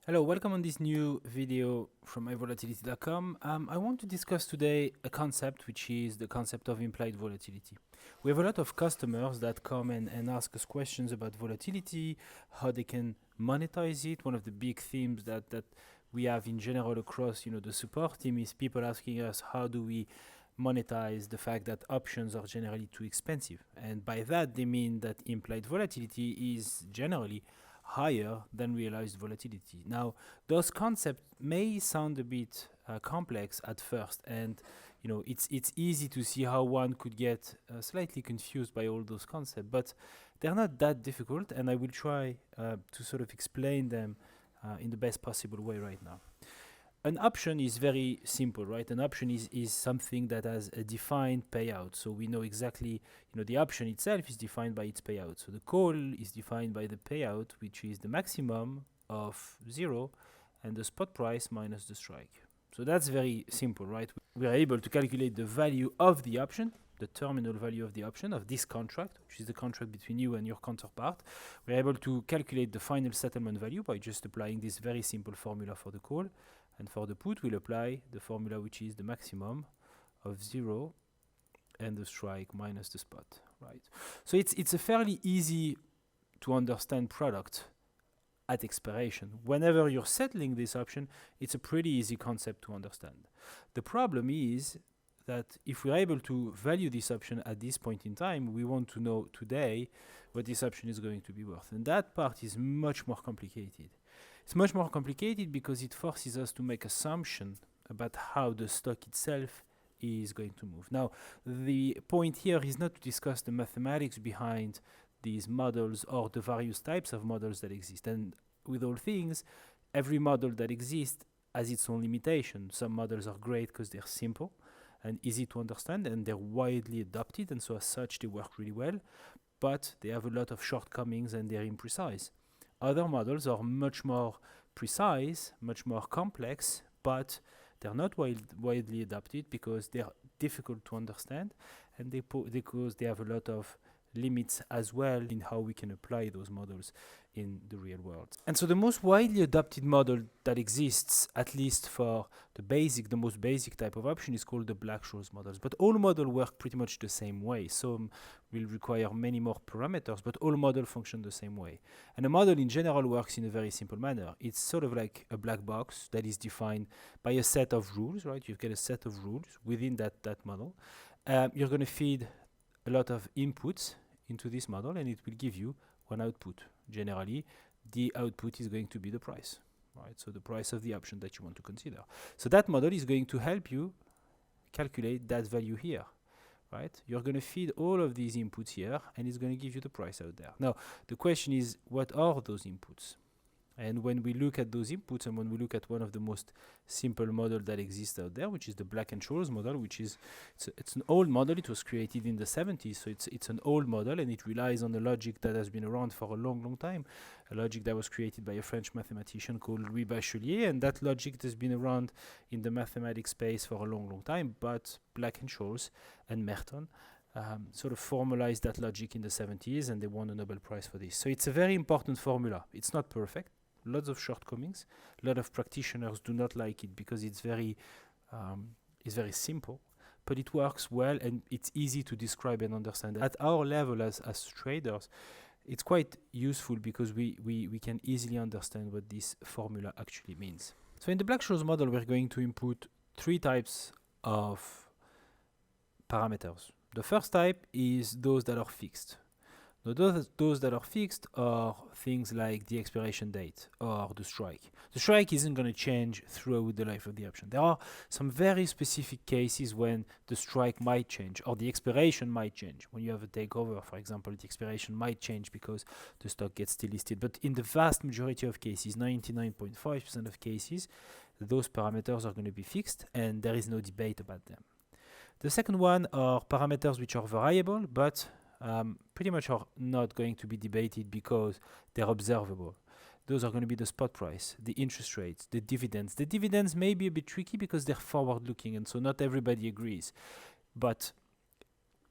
Hello, welcome on this new video from myvolatility.com. I want to discuss today a concept which is the concept of implied volatility. We have a lot of customers that come and ask us questions about volatility, how they can monetize it. One of the big themes that we have in general across the support team is people asking us how do we monetize the fact that options are generally too expensive. And by that they mean that implied volatility is generally higher than realized volatility. Now, those concepts may sound a bit complex at first, and it's easy to see how one could get slightly confused by all those concepts, but they're not that difficult, and I will try to sort of explain them in the best possible way right now. An option is very simple, right? An option is something that has a defined payout. So we know exactly, the option itself is defined by its payout. So the call is defined by the payout, which is the maximum of 0 and the spot price minus the strike. So that's very simple, right? We are able to calculate the value of the option, the terminal value of the option of this contract, which is the contract between you and your counterpart. We're able to calculate the final settlement value by just applying this very simple formula for the call. And for the put, we'll apply the formula which is the maximum of 0 and the strike minus the spot, right? So it's a fairly easy to understand product at expiration. Whenever you're settling this option, it's a pretty easy concept to understand. The problem is that if we're able to value this option at this point in time, we want to know today what this option is going to be worth. And that part is much more complicated. It's much more complicated because it forces us to make assumptions about how the stock itself is going to move. Now, the point here is not to discuss the mathematics behind these models or the various types of models that exist. And with all things, every model that exists has its own limitation. Some models are great because they're simple and easy to understand, and they're widely adopted, and so as such they work really well, but they have a lot of shortcomings and they're imprecise. Other models are much more precise, much more complex, but they're not widely adopted because they're difficult to understand, and because they have a lot of limits as well in how we can apply those models in the real world. And so the most widely adopted model that exists, at least for the most basic type of option, is called the Black-Scholes models. But all models work pretty much the same way. Some will require many more parameters, but all models function the same way. And a model in general works in a very simple manner. It's sort of like a black box that is defined by a set of rules, right? You've got a set of rules within that model. You're going to feed a lot of inputs into this model, and it will give you one output. Generally, the output is going to be the price, right? So the price of the option that you want to consider. So that model is going to help you calculate that value here, right? You're going to feed all of these inputs here, and it's going to give you the price out there. Now, the question is, what are those inputs? And when we look at those inputs, and when we look at one of the most simple models that exists out there, which is the Black-Scholes model, which is it's an old model. It was created in the 70s, so it's an old model, and it relies on a logic that has been around for a long time, a logic that was created by a French mathematician called Louis Bachelier, and that logic has been around in the mathematics space for a long time, but Black-Scholes and Merton sort of formalized that logic in the 70s, and they won a Nobel Prize for this. So it's a very important formula. It's not perfect. Lots of shortcomings. A lot of practitioners do not like it because it's very simple, but it works well and it's easy to describe and understand. At our level as traders, it's quite useful because we can easily understand what this formula actually means. So in the Black-Scholes model, we're going to input 3 types of parameters. The first type is those that are fixed. Now, those that are fixed are things like the expiration date or the strike. The strike isn't going to change throughout the life of the option. There are some very specific cases when the strike might change or the expiration might change. When you have a takeover, for example, the expiration might change because the stock gets delisted. But in the vast majority of cases, 99.5% of cases, those parameters are going to be fixed and there is no debate about them. The second one are parameters which are variable, but pretty much are not going to be debated because they're observable. Those are going to be the spot price, the interest rates, the dividends. The dividends may be a bit tricky because they're forward-looking, and so not everybody agrees. But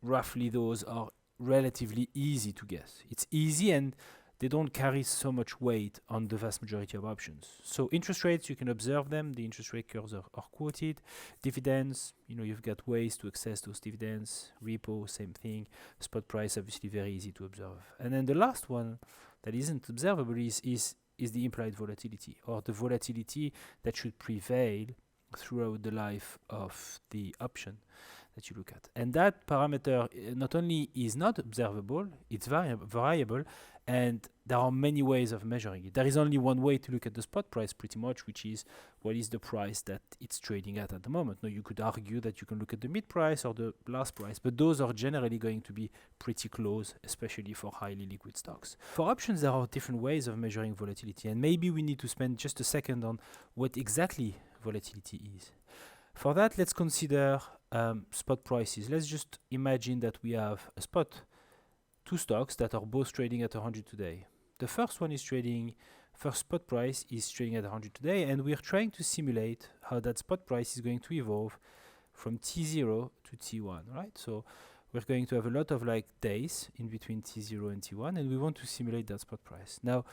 roughly those are relatively easy to guess. It's easy, and they don't carry so much weight on the vast majority of options. So interest rates, you can observe them. The interest rate curves are quoted. Dividends, you've got ways to access those dividends. Repo, same thing. Spot price, obviously very easy to observe. And then the last one that isn't observable is the implied volatility, or the volatility that should prevail throughout the life of the option that you look at. And that parameter not only is not observable, it's variable, and there are many ways of measuring it. There is only one way to look at the spot price pretty much, which is what is the price that it's trading at the moment. Now, you could argue that you can look at the mid price or the last price, but those are generally going to be pretty close, especially for highly liquid stocks. For options, there are different ways of measuring volatility, and maybe we need to spend just a second on what exactly volatility is. For that, let's consider spot prices. Let's just imagine that we have a spot, two stocks that are both trading at 100 today. The first one is first spot price is trading at 100 today, and we're trying to simulate how that spot price is going to evolve from T0 to T1, right? So we're going to have a lot of days in between T0 and T1, and we want to simulate that spot price. Now,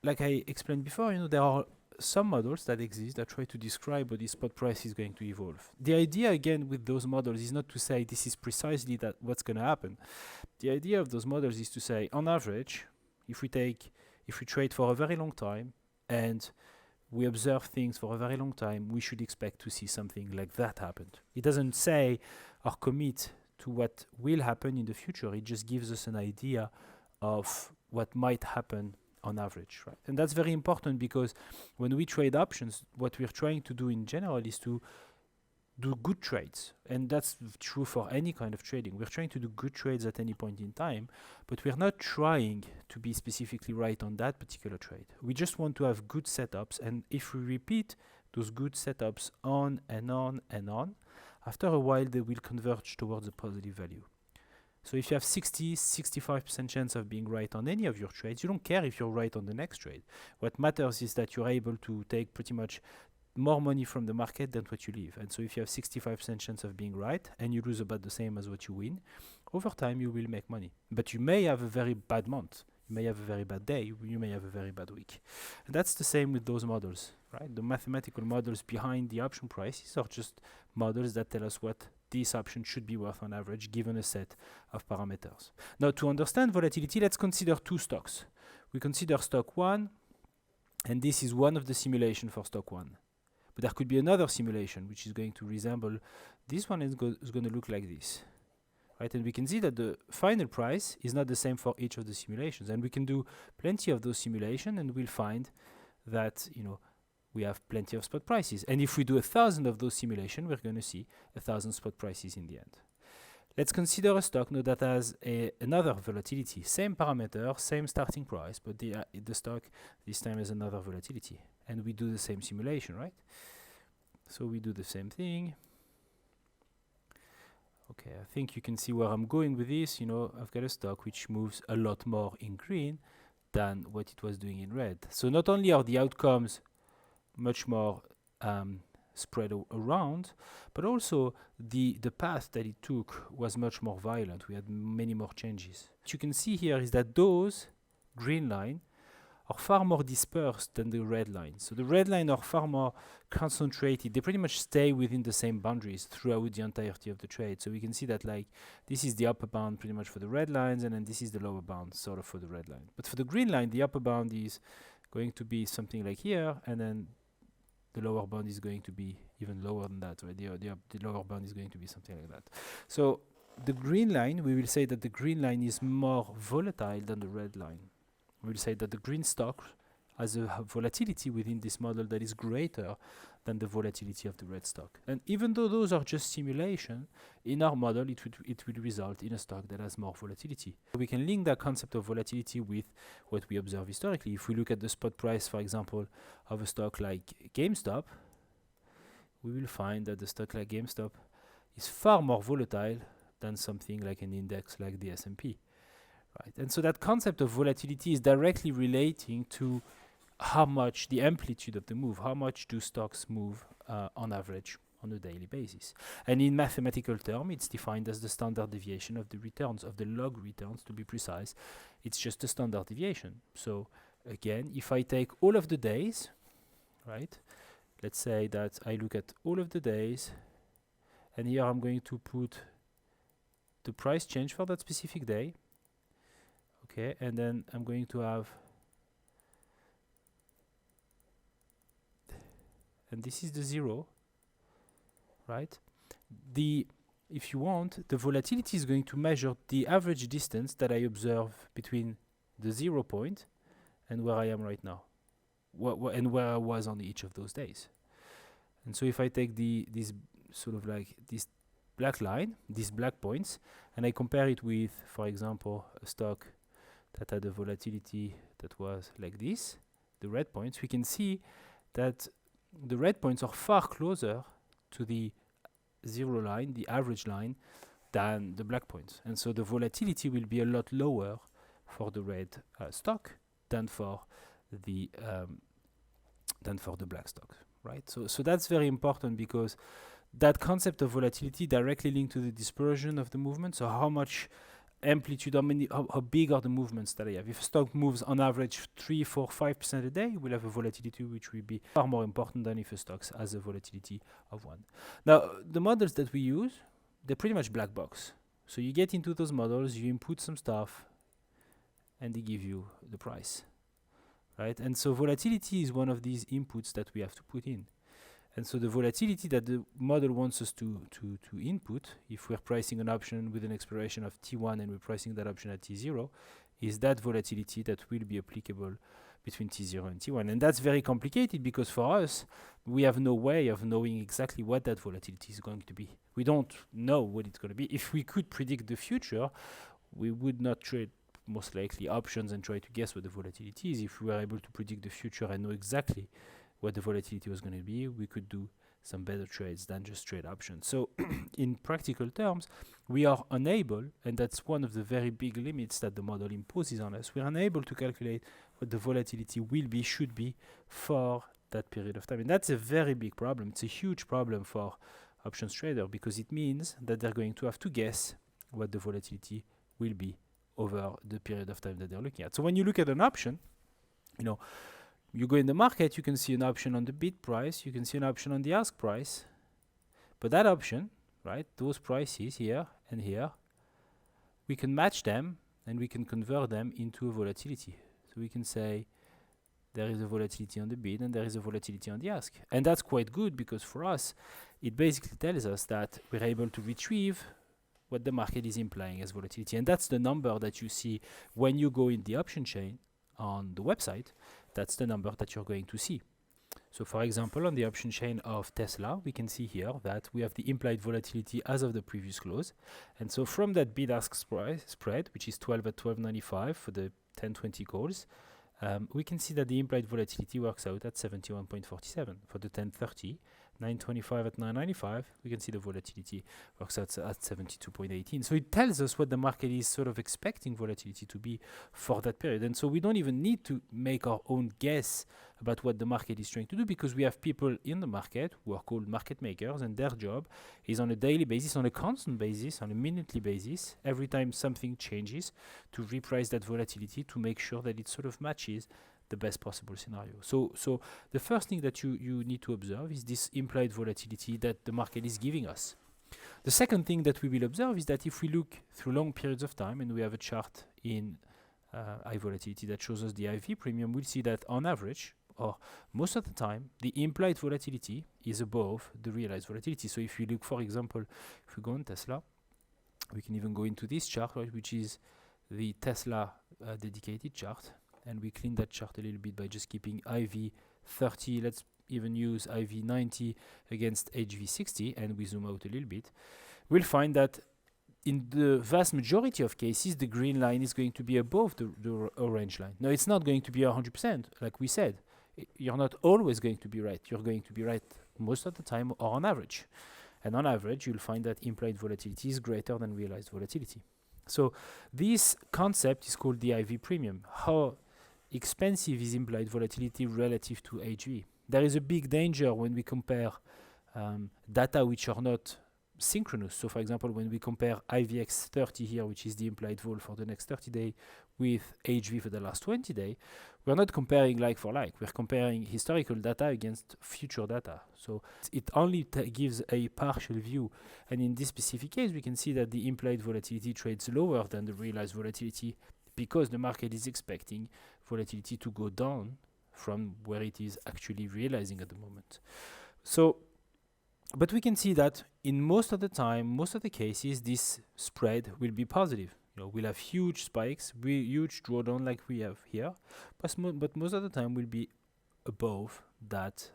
like I explained before, there are some models that exist that try to describe how the spot price is going to evolve. The idea, again, with those models is not to say this is precisely what's going to happen. The idea of those models is to say, on average, if we trade for a very long time and we observe things for a very long time, we should expect to see something like that happen. It doesn't say or commit to what will happen in the future. It just gives us an idea of what might happen on average, right? And that's very important, because when we trade options, what we're trying to do in general is to do good trades. And that's true for any kind of trading. We're trying to do good trades at any point in time, but we're not trying to be specifically right on that particular trade. We just want to have good setups, and if we repeat those good setups on and on and on, after a while they will converge towards a positive value. So if you have 65% chance of being right on any of your trades, you don't care if you're right on the next trade. What matters is that you're able to take pretty much more money from the market than what you leave. And so if you have 65% chance of being right and you lose about the same as what you win, over time you will make money. But you may have a very bad month. You may have a very bad day. You may have a very bad week. And that's the same with those models, right? The mathematical models behind the option prices are just models that tell us what this option should be worth on average given a set of parameters. Now, to understand volatility, let's consider two stocks. We consider stock 1, and this is one of the simulations for stock 1. But there could be another simulation which is going to resemble this one, is going to look like this. Right? And we can see that the final price is not the same for each of the simulations. And we can do plenty of those simulations, and we'll find that we have plenty of spot prices. And if we do 1,000 of those simulations, we're going to see 1,000 spot prices in the end. Let's consider a stock now that has another volatility. Same parameter, same starting price, but the stock this time has another volatility. And we do the same simulation, right? So we do the same thing. Okay, I think you can see where I'm going with this. I've got a stock which moves a lot more in green than what it was doing in red. So not only are the outcomes much more spread around, but also the path that it took was much more violent. We had many more changes. What you can see here is that those green line are far more dispersed than the red line. So the red line are far more concentrated. They pretty much stay within the same boundaries throughout the entirety of the trade. So we can see that this is the upper bound pretty much for the red lines, and then this is the lower bound sort of for the red line. But for the green line, the upper bound is going to be something like here, and then the lower bound is going to be even lower than that, right? The lower bound is going to be something like that. So the green line, we will say that the green line is more volatile than the red line. We will say that the green stock has a volatility within this model that is greater than the volatility of the red stock. And even though those are just simulation, in our model it will result in a stock that has more volatility. We can link that concept of volatility with what we observe historically. If we look at the spot price, for example, of a stock like GameStop, we will find that the stock like GameStop is far more volatile than something like an index like the S&P. Right? And so that concept of volatility is directly relating to how much the amplitude of the move, how much do stocks move on average on a daily basis. And in mathematical terms, it's defined as the standard deviation of the returns, of the log returns to be precise. It's just a standard deviation. So again, if I take all of the days, right, let's say that I look at all of the days, and here I'm going to put the price change for that specific day. Okay, and then I'm going to have, and this is the 0, right? If you want, the volatility is going to measure the average distance that I observe between the 0 point and where I am right now, and where I was on each of those days. And so if I take this sort of like this black line, these black points, and I compare it with, for example, a stock that had a volatility that was like this, the red points, we can see that the red points are far closer to the 0 line, the average line, than the black points. And so the volatility will be a lot lower for the red stock than for the black stock, right? So that's very important, because that concept of volatility directly linked to the dispersion of the movement. So how much amplitude, how big are the movements that I have? If a stock moves on average 3, 4, 5% a day, we'll have a volatility which will be far more important than if a stock has a volatility of 1. Now, the models that we use, they're pretty much black box. So you get into those models, you input some stuff, and they give you the price, right? And so volatility is one of these inputs that we have to put in. And so the volatility that the model wants us to input, if we're pricing an option with an expiration of T1 and we're pricing that option at T0, is that volatility that will be applicable between T0 and T1. And that's very complicated, because for us, we have no way of knowing exactly what that volatility is going to be. We don't know what it's going to be. If we could predict the future, we would not trade most likely options and try to guess what the volatility is. If we were able to predict the future and know exactly what the volatility was going to be, we could do some better trades than just trade options. So in practical terms, we are unable, and that's one of the very big limits that the model imposes on us, we're unable to calculate what the volatility will be, should be, for that period of time. And that's a very big problem. It's a huge problem for options trader, because it means that they're going to have to guess what the volatility will be over the period of time that they're looking at. So when you look at an option, you go in the market, you can see an option on the bid price, you can see an option on the ask price, but that option, right, those prices here and here, we can match them and we can convert them into a volatility. So we can say there is a volatility on the bid and there is a volatility on the ask. And that's quite good, because for us, it basically tells us that we're able to retrieve what the market is implying as volatility. And that's the number that you see when you go in the option chain on the website. That's the number that you're going to see. So for example, on the option chain of Tesla, we can see here that we have the implied volatility as of the previous close. And so from that bid-ask spread, which is 12 at 12.95 for the 10-20 calls, we can see that the implied volatility works out at 71.47 for the 10-30. 9.25 at 9.95, we can see the volatility works out at 72.18. So it tells us what the market is sort of expecting volatility to be for that period. And so we don't even need to make our own guess about what the market is trying to do, because we have people in the market who are called market makers, and their job is on a daily basis, on a constant basis, on a minutely basis, every time something changes, to reprice that volatility to make sure that it sort of matches the best possible scenario. So the first thing that you need to observe is this implied volatility that the market is giving us. The second thing that we will observe is that if we look through long periods of time, and we have a chart in high volatility that shows us the IV premium, we'll see that on average, or most of the time, the implied volatility is above the realized volatility. So if you look, for example, if we go on Tesla, we can even go into this chart, right, which is the Tesla dedicated chart. And we clean that chart a little bit by just keeping IV 30. Let's even use IV 90 against HV 60, and we zoom out a little bit. We'll find that in the vast majority of cases, the green line is going to be above the orange line. Now, it's not going to be 100%, like we said. You're not always going to be right. You're going to be right most of the time, or on average. And on average, you'll find that implied volatility is greater than realized volatility. So this concept is called the IV premium. How expensive is implied volatility relative to HV? There is a big danger when we compare data which are not synchronous. So for example, when we compare IVX 30 here, which is the implied vol for the next 30 day, with HV for the last 20 day, we're not comparing like for like. We're comparing historical data against future data. So it only gives a partial view. And in this specific case, we can see that the implied volatility trades lower than the realized volatility because the market is expecting volatility to go down from where it is actually realizing at the moment. So, but we can see that in most of the time, most of the cases, this spread will be positive. We'll have huge spikes, huge drawdown like we have here, but most of the time will be above that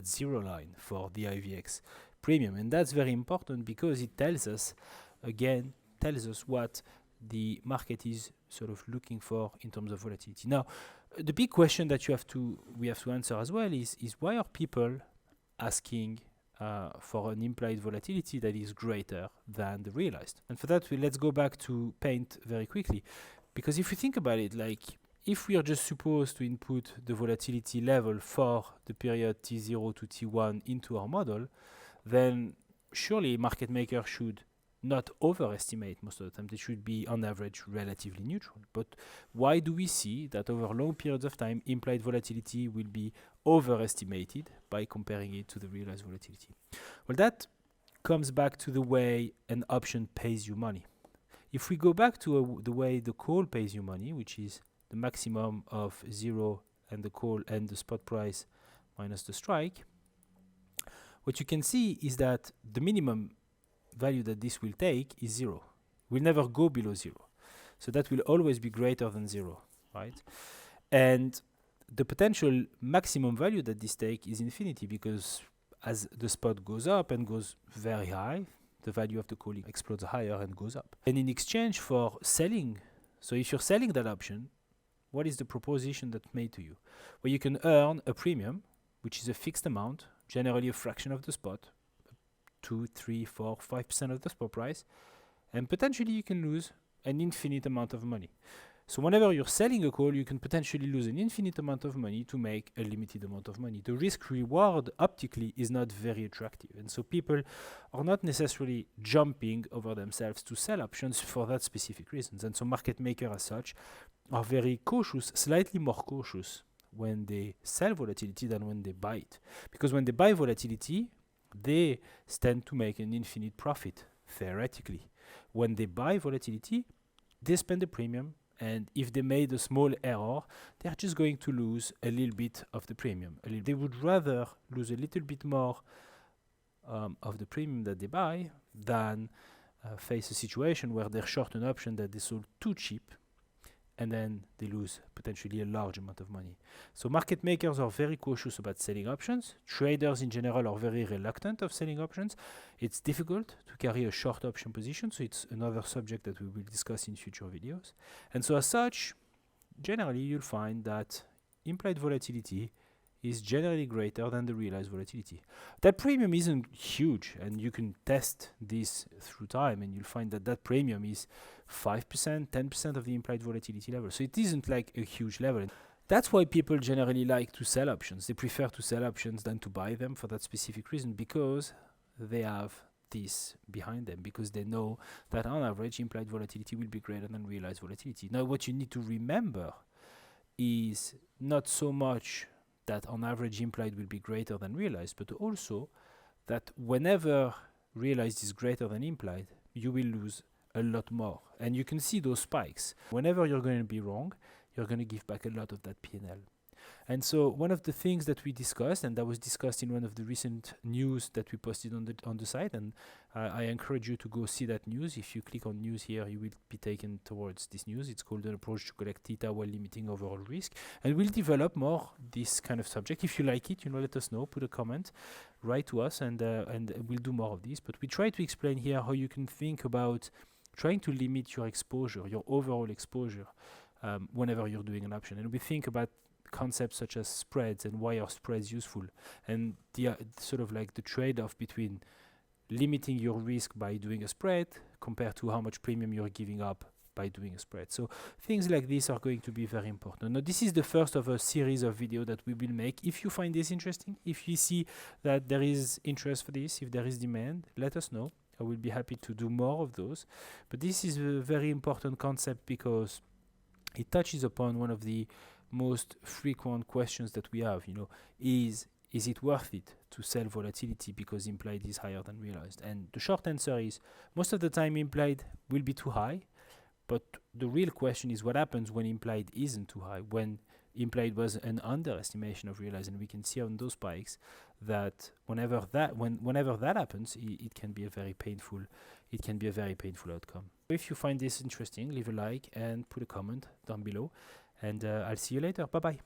zero line for the IVX premium, and that's very important because it tells us what the market is sort of looking for in terms of volatility. Now, the big question that we have to answer as well is why are people asking for an implied volatility that is greater than the realized? And for that, let's go back to paint very quickly, because if you think about it, like if we are just supposed to input the volatility level for the period T0 to T1 into our model, then surely market maker should not overestimate most of the time. They should be on average relatively neutral. But why do we see that over long periods of time implied volatility will be overestimated by comparing it to the realized volatility? Well, that comes back to the way an option pays you money. If we go back to the way the call pays you money, which is the maximum of 0 and the call and the spot price minus the strike, what you can see is that the minimum value that this will take is 0. Will never go below 0. So that will always be greater than 0, right? And the potential maximum value that this takes is infinity, because as the spot goes up and goes very high, the value of the call explodes higher and goes up. And in exchange for selling, so if you're selling that option, what is the proposition that's made to you? Well, you can earn a premium, which is a fixed amount, generally a fraction of the spot, 2, 3, 4, 5% of the spot price, and potentially you can lose an infinite amount of money. So whenever you're selling a call, you can potentially lose an infinite amount of money to make a limited amount of money. The risk reward optically is not very attractive, and so people are not necessarily jumping over themselves to sell options for that specific reasons. And so market makers as such are very cautious, slightly more cautious when they sell volatility than when they buy it. Because when they buy volatility, they stand to make an infinite profit, theoretically. When they buy volatility, they spend a premium, and if they made a small error, they're just going to lose a little bit of the premium. They would rather lose a little bit more of the premium that they buy than face a situation where they're short an option that they sold too cheap, and then they lose potentially a large amount of money. So market makers are very cautious about selling options. Traders in general are very reluctant of selling options. It's difficult to carry a short option position, so it's another subject that we will discuss in future videos. And so as such, generally you'll find that implied volatility is generally greater than the realized volatility. That premium isn't huge, and you can test this through time, and you'll find that that premium is 5%, 10% of the implied volatility level. So it isn't like a huge level. That's why people generally like to sell options. They prefer to sell options than to buy them for that specific reason, because they have this behind them, because they know that on average implied volatility will be greater than realized volatility. Now what you need to remember is not so much that on average implied will be greater than realized, but also that whenever realized is greater than implied, you will lose a lot more. And you can see those spikes. Whenever you're going to be wrong, you're going to give back a lot of that P&L. And so one of the things that we discussed, and that was discussed in one of the recent news that we posted on the site, and I encourage you to go see that news. If you click on news here, you will be taken towards this news. It's called an approach to collect theta while limiting overall risk. And we'll develop more this kind of subject. If you like it, let us know, put a comment, write to us, and we'll do more of these. But we try to explain here how you can think about trying to limit your exposure, your overall exposure, whenever you're doing an option. And we think about concepts such as spreads and why are spreads useful, and the sort of like the trade-off between limiting your risk by doing a spread compared to how much premium you're giving up by doing a spread. So things like this are going to be very important. Now, this is the first of a series of videos that we will make. If you find this interesting, if you see that there is interest for this, if there is demand, let us know. I will be happy to do more of those. But this is a very important concept because it touches upon one of the most frequent questions that we have. Is it worth it to sell volatility because implied is higher than realized? And the short answer is most of the time implied will be too high, but the real question is what happens when implied isn't too high, when implied was an underestimation of realized. And we can see on those spikes that whenever that happens, it can be a very painful outcome. If you find this interesting, leave a like and put a comment down below, and I'll see you later. Bye bye.